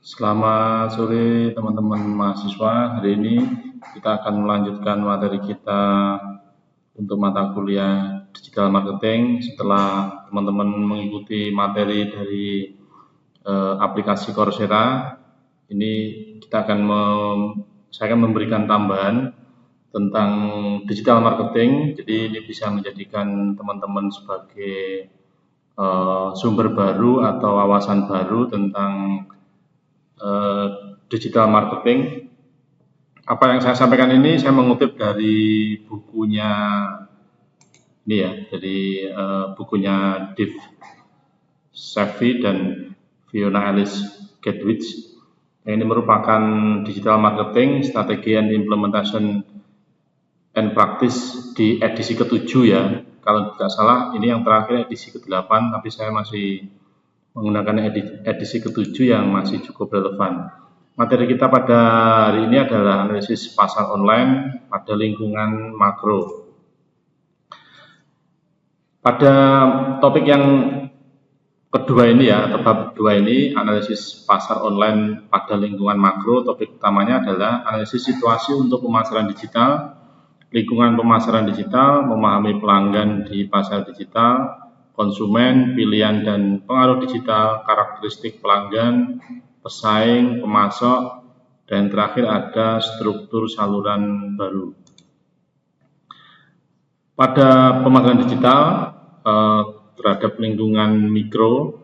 Selamat sore teman-teman mahasiswa. Hari ini kita akan melanjutkan materi kita untuk mata kuliah digital marketing setelah teman-teman mengikuti materi dari aplikasi Coursera. Ini saya akan memberikan tambahan tentang digital marketing. Jadi ini bisa menjadikan teman-teman sebagai sumber baru atau wawasan baru tentang digital marketing. Apa yang saya sampaikan ini saya mengutip dari bukunya ini ya, dari bukunya Dave Savvy dan Fiona Alice Gedwich. Yang ini merupakan digital marketing, strategi and implementation and practice di edisi ke-7 ya. Kalau tidak salah ini yang terakhir edisi ke-8, tapi saya masih menggunakan edisi ke-7 yang masih cukup relevan. Materi kita pada hari ini adalah analisis pasar online pada lingkungan makro. Pada topik yang kedua ini ya, atau bab kedua ini, analisis pasar online pada lingkungan makro, topik utamanya adalah analisis situasi untuk pemasaran digital, lingkungan pemasaran digital, memahami pelanggan di pasar digital, konsumen, pilihan dan pengaruh digital, karakteristik pelanggan, pesaing, pemasok, dan terakhir ada struktur saluran baru. Pada pemasaran digital terhadap lingkungan mikro,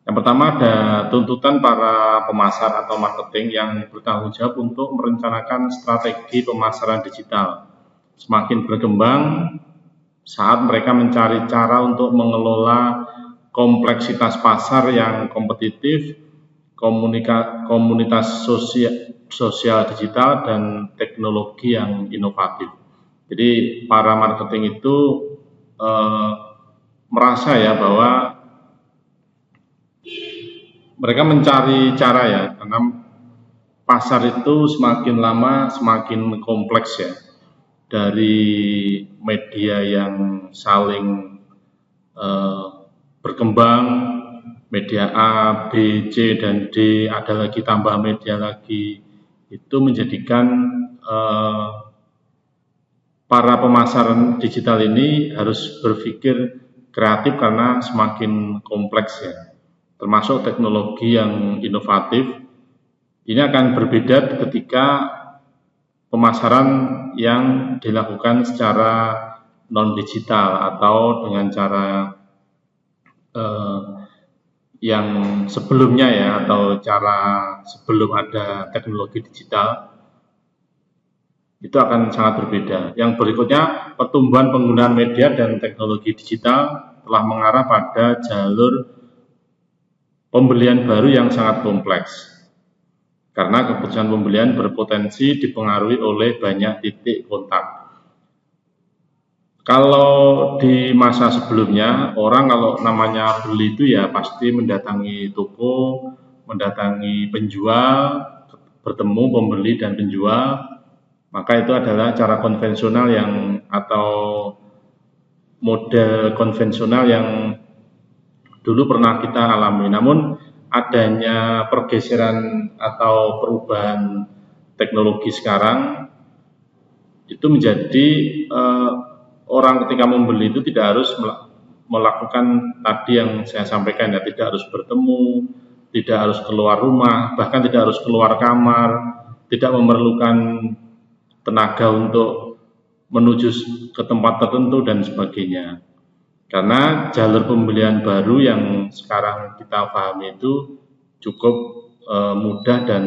yang pertama ada tuntutan para pemasar atau marketing yang bertanggung jawab untuk merencanakan strategi pemasaran digital. Semakin berkembang saat mereka mencari cara untuk mengelola kompleksitas pasar yang kompetitif, komunitas sosial digital, dan teknologi yang inovatif. Jadi para marketing itu merasa ya bahwa mereka mencari cara ya, karena pasar itu semakin lama semakin kompleks ya. Dari media yang saling berkembang, media A, B, C, dan D, ada lagi tambah media lagi, itu menjadikan para pemasaran digital ini harus berpikir kreatif karena semakin kompleks ya, termasuk teknologi yang inovatif. Ini akan berbeda ketika pemasaran yang dilakukan secara non-digital atau dengan cara yang sebelumnya ya, atau cara sebelum ada teknologi digital, itu akan sangat berbeda. Yang berikutnya, pertumbuhan penggunaan media dan teknologi digital telah mengarah pada jalur pembelian baru yang sangat kompleks. Karena keputusan pembelian berpotensi dipengaruhi oleh banyak titik kontak. Kalau di masa sebelumnya, orang kalau namanya beli itu ya pasti mendatangi toko, mendatangi penjual, bertemu pembeli dan penjual, maka itu adalah cara konvensional yang atau model konvensional yang dulu pernah kita alami. Namun adanya pergeseran atau perubahan teknologi sekarang itu menjadi orang ketika membeli itu tidak harus melakukan tadi yang saya sampaikan ya, tidak harus bertemu, tidak harus keluar rumah, bahkan tidak harus keluar kamar, tidak memerlukan tenaga untuk menuju ke tempat tertentu dan sebagainya. Karena jalur pembelian baru yang sekarang kita pahami itu cukup mudah dan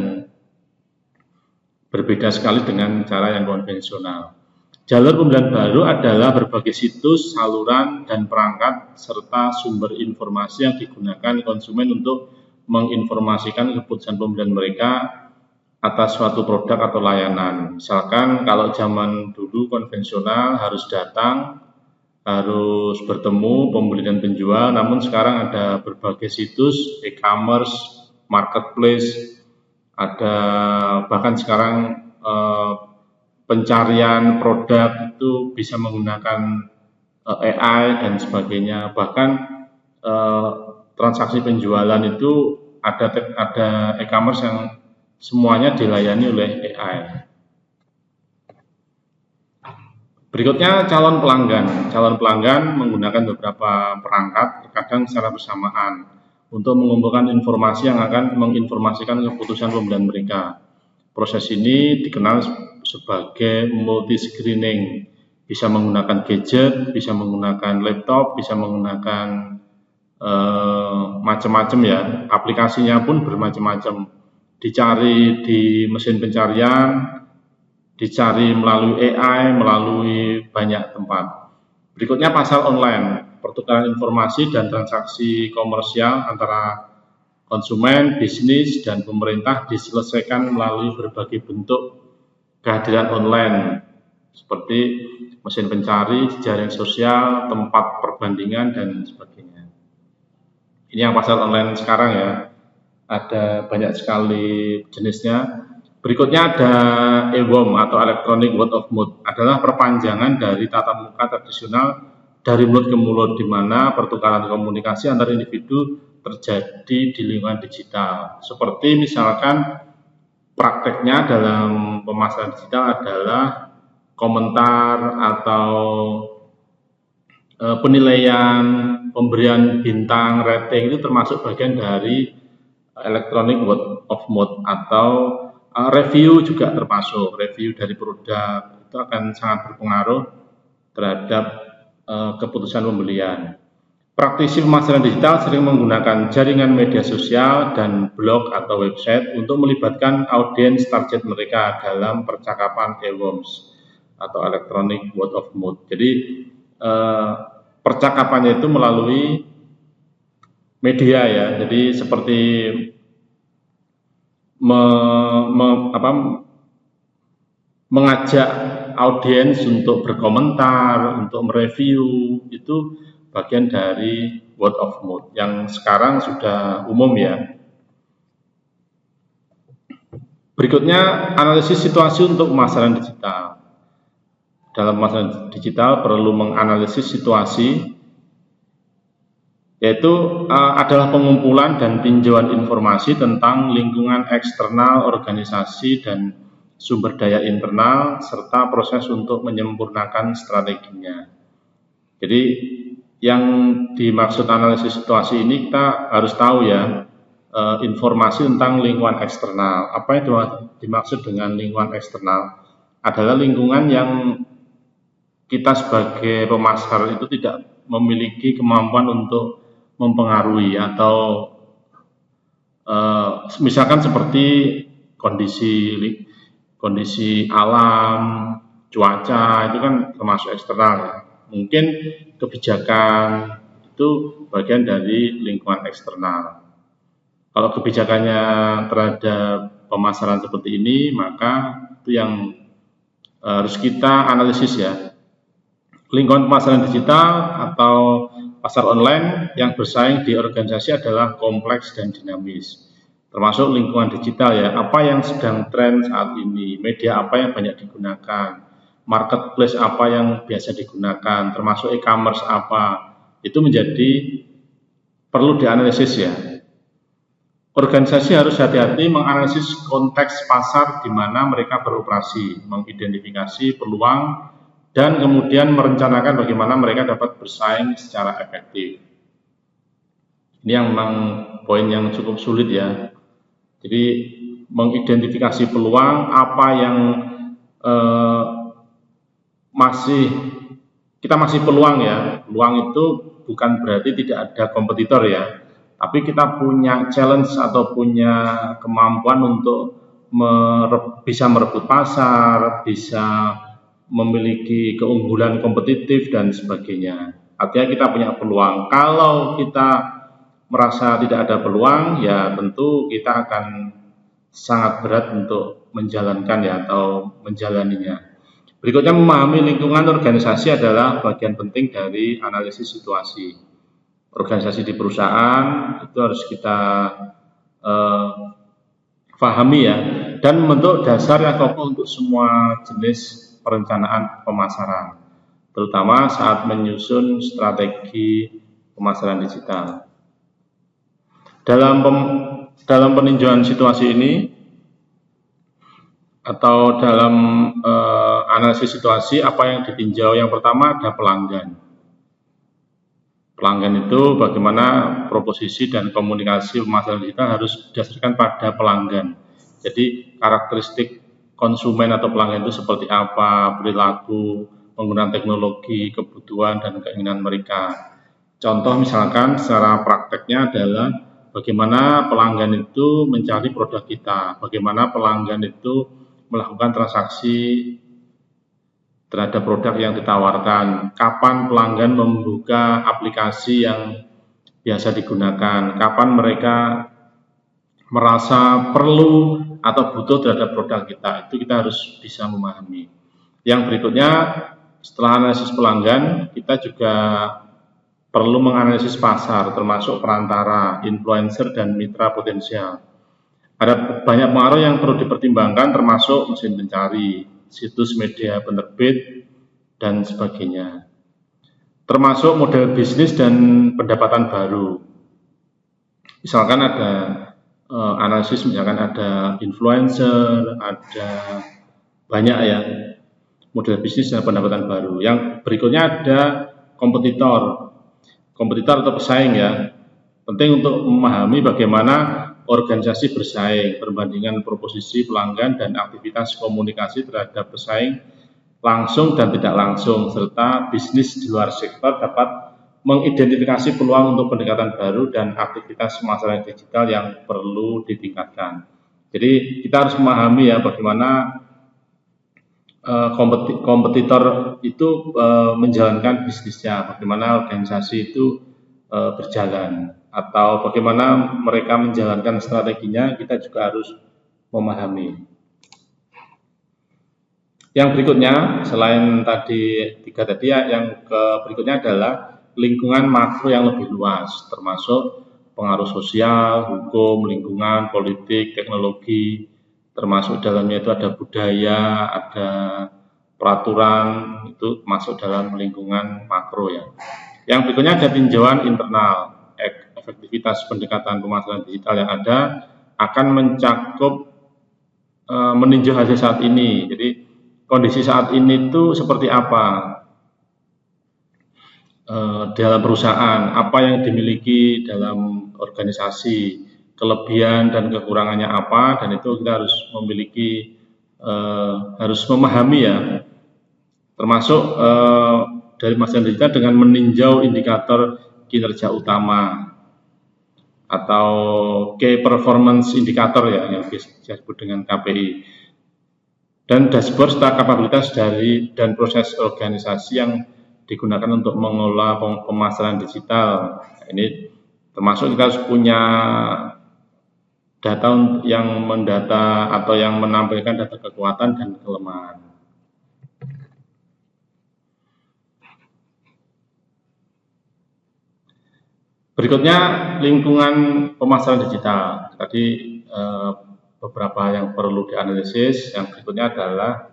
berbeda sekali dengan cara yang konvensional. Jalur pembelian baru adalah berbagai situs, saluran, dan perangkat serta sumber informasi yang digunakan konsumen untuk menginformasikan keputusan pembelian mereka atas suatu produk atau layanan. Misalkan kalau zaman dulu konvensional harus datang, harus bertemu pembeli dan penjual, namun sekarang ada berbagai situs e-commerce, marketplace, ada bahkan sekarang pencarian produk itu bisa menggunakan AI dan sebagainya. Bahkan transaksi penjualan itu ada e-commerce yang semuanya dilayani oleh AI. Berikutnya calon pelanggan. Calon pelanggan menggunakan beberapa perangkat, terkadang secara bersamaan, untuk mengumpulkan informasi yang akan menginformasikan keputusan pembelian mereka. Proses ini dikenal sebagai multi-screening. Bisa menggunakan gadget, bisa menggunakan laptop, bisa menggunakan macam-macam ya. Aplikasinya pun bermacam-macam. Dicari di mesin pencarian, dicari melalui AI, melalui banyak tempat. Berikutnya pasar online, pertukaran informasi dan transaksi komersial antara konsumen, bisnis, dan pemerintah diselesaikan melalui berbagai bentuk kehadiran online, seperti mesin pencari, jejaring sosial, tempat perbandingan, dan sebagainya. Ini yang pasar online sekarang ya, ada banyak sekali jenisnya. Berikutnya ada EWOM atau Electronic Word of Mouth, adalah perpanjangan dari tatap muka tradisional dari mulut ke mulut, di mana pertukaran komunikasi antar individu terjadi di lingkungan digital. Seperti misalkan prakteknya dalam pemasaran digital adalah komentar atau penilaian, pemberian bintang, rating, itu termasuk bagian dari Electronic Word of Mouth. Atau review juga termasuk, review dari produk itu akan sangat berpengaruh terhadap keputusan pembelian. Praktisi pemasaran digital sering menggunakan jaringan media sosial dan blog atau website untuk melibatkan audiens target mereka dalam percakapan EWOMs atau Electronic Word of Mouth. Jadi percakapannya itu melalui media ya. Jadi seperti mengajak audiens untuk berkomentar, untuk mereview, itu bagian dari word of mouth yang sekarang sudah umum ya. Berikutnya analisis situasi untuk pemasaran digital. Dalam pemasaran digital perlu menganalisis situasi, yaitu adalah pengumpulan dan tinjauan informasi tentang lingkungan eksternal organisasi dan sumber daya internal, serta proses untuk menyempurnakan strateginya. Jadi yang dimaksud analisis situasi ini kita harus tahu ya, informasi tentang lingkungan eksternal. Apa yang dimaksud dengan lingkungan eksternal? Adalah lingkungan yang kita sebagai pemasar itu tidak memiliki kemampuan untuk mempengaruhi, atau misalkan seperti kondisi alam, cuaca, itu kan termasuk eksternal ya. Mungkin kebijakan itu bagian dari lingkungan eksternal. Kalau kebijakannya terhadap pemasaran seperti ini, maka itu yang harus kita analisis ya. Lingkungan pemasaran digital atau pasar online yang bersaing di organisasi adalah kompleks dan dinamis. Termasuk lingkungan digital ya, apa yang sedang tren saat ini, media apa yang banyak digunakan, marketplace apa yang biasa digunakan, termasuk e-commerce apa, itu menjadi perlu dianalisis ya. Organisasi harus hati-hati menganalisis konteks pasar di mana mereka beroperasi, mengidentifikasi peluang, dan kemudian merencanakan bagaimana mereka dapat bersaing secara efektif. Ini yang memang poin yang cukup sulit ya. Jadi mengidentifikasi peluang, apa yang kita masih peluang ya. Peluang itu bukan berarti tidak ada kompetitor ya, tapi kita punya challenge atau punya kemampuan untuk bisa merebut pasar, bisa memiliki keunggulan kompetitif dan sebagainya. Artinya kita punya peluang. Kalau kita merasa tidak ada peluang, ya tentu kita akan sangat berat untuk menjalankan ya, atau menjalaninya. Berikutnya, memahami lingkungan organisasi adalah bagian penting dari analisis situasi. Organisasi di perusahaan itu harus kita pahami ya, dan membentuk dasar yang kokoh untuk semua jenis perencanaan pemasaran, terutama saat menyusun strategi pemasaran digital. Dalam dalam peninjauan situasi ini atau dalam analisis situasi, apa yang ditinjau? Yang pertama ada pelanggan. Pelanggan itu bagaimana proposisi dan komunikasi pemasaran digital harus didasarkan pada pelanggan. Jadi karakteristik konsumen atau pelanggan itu seperti apa, perilaku, penggunaan teknologi, kebutuhan dan keinginan mereka. Contoh misalkan secara prakteknya adalah bagaimana pelanggan itu mencari produk kita, bagaimana pelanggan itu melakukan transaksi terhadap produk yang ditawarkan, kapan pelanggan membuka aplikasi yang biasa digunakan, kapan mereka merasa perlu atau butuh terhadap produk kita, itu kita harus bisa memahami. Yang berikutnya, setelah analisis pelanggan, kita juga perlu menganalisis pasar, termasuk perantara, influencer, dan mitra potensial. Ada banyak pengaruh yang perlu dipertimbangkan, termasuk mesin pencari, situs media penerbit, dan sebagainya. Termasuk model bisnis dan pendapatan baru. Misalkan ada analisis, misalkan ada influencer, ada banyak ya model bisnis dan pendapatan baru. Yang berikutnya ada kompetitor atau pesaing ya. Penting untuk memahami bagaimana organisasi bersaing, perbandingan proposisi pelanggan dan aktivitas komunikasi terhadap pesaing langsung dan tidak langsung, serta bisnis di luar sektor dapat mengidentifikasi peluang untuk pendekatan baru dan aktivitas pemasaran digital yang perlu ditingkatkan. Jadi kita harus memahami ya bagaimana kompetitor itu menjalankan bisnisnya, bagaimana organisasi itu berjalan, atau bagaimana mereka menjalankan strateginya, kita juga harus memahami. Yang berikutnya, selain tadi tiga tadi ya, yang berikutnya adalah lingkungan makro yang lebih luas, termasuk pengaruh sosial, hukum, lingkungan, politik, teknologi, termasuk dalamnya itu ada budaya, ada peraturan, itu masuk dalam lingkungan makro ya. Yang berikutnya ada tinjauan internal, efektivitas pendekatan pemasaran digital yang ada akan mencakup meninjau hasil saat ini. Jadi kondisi saat ini itu seperti apa dalam perusahaan, apa yang dimiliki dalam organisasi, kelebihan dan kekurangannya apa, dan itu kita harus memiliki harus memahami ya, termasuk dari pemasaran digital dengan meninjau indikator kinerja utama atau Key Performance Indicator ya, yang disebut dengan KPI, dan dashboard serta kapabilitas dari dan proses organisasi yang digunakan untuk mengelola pemasaran digital. Ini termasuk kita harus punya data yang mendata atau yang menampilkan data kekuatan dan kelemahan. Berikutnya lingkungan pemasaran digital. Tadi beberapa yang perlu dianalisis. Yang berikutnya adalah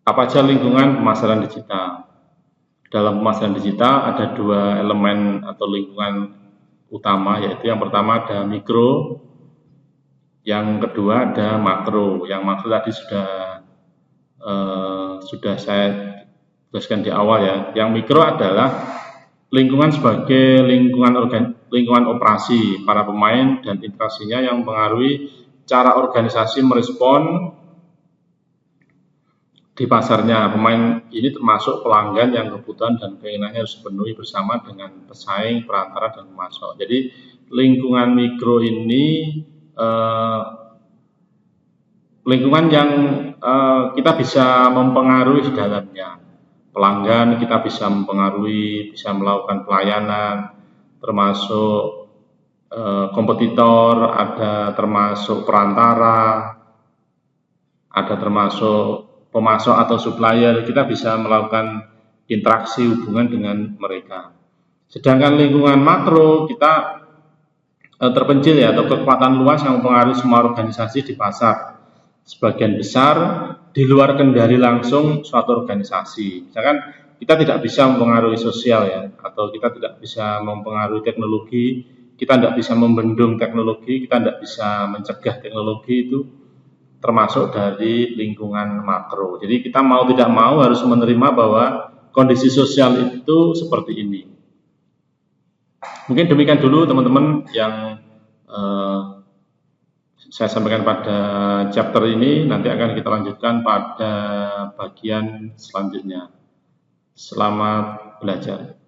apa saja lingkungan pemasaran digital. Dalam pemasaran digital ada dua elemen atau lingkungan utama, yaitu yang pertama ada mikro, yang kedua ada makro. Yang makro tadi sudah saya jelaskan di awal ya. Yang mikro adalah lingkungan sebagai lingkungan operasi para pemain dan interaksinya yang mempengaruhi cara organisasi merespon di pasarnya. Pemain ini termasuk pelanggan yang kebutuhan dan keinginannya harus dipenuhi bersama dengan pesaing, perantara, dan pemasok. Jadi lingkungan mikro ini lingkungan yang kita bisa mempengaruhi di dalamnya. Pelanggan kita bisa mempengaruhi, bisa melakukan pelayanan, termasuk kompetitor, ada termasuk perantara, ada termasuk pemasok atau supplier. Kita bisa melakukan interaksi hubungan dengan mereka. Sedangkan lingkungan makro kita terpencil ya, atau kekuatan luas yang mempengaruhi semua organisasi di pasar. Sebagian besar di luar kendali langsung suatu organisasi. Misalkan kita tidak bisa mempengaruhi sosial ya, atau kita tidak bisa mempengaruhi teknologi, kita tidak bisa membendung teknologi, kita tidak bisa mencegah teknologi itu termasuk dari lingkungan makro. Jadi kita mau tidak mau harus menerima bahwa kondisi sosial itu seperti ini. Mungkin demikian dulu teman-teman yang saya sampaikan pada chapter ini. Nanti akan kita lanjutkan pada bagian selanjutnya. Selamat belajar.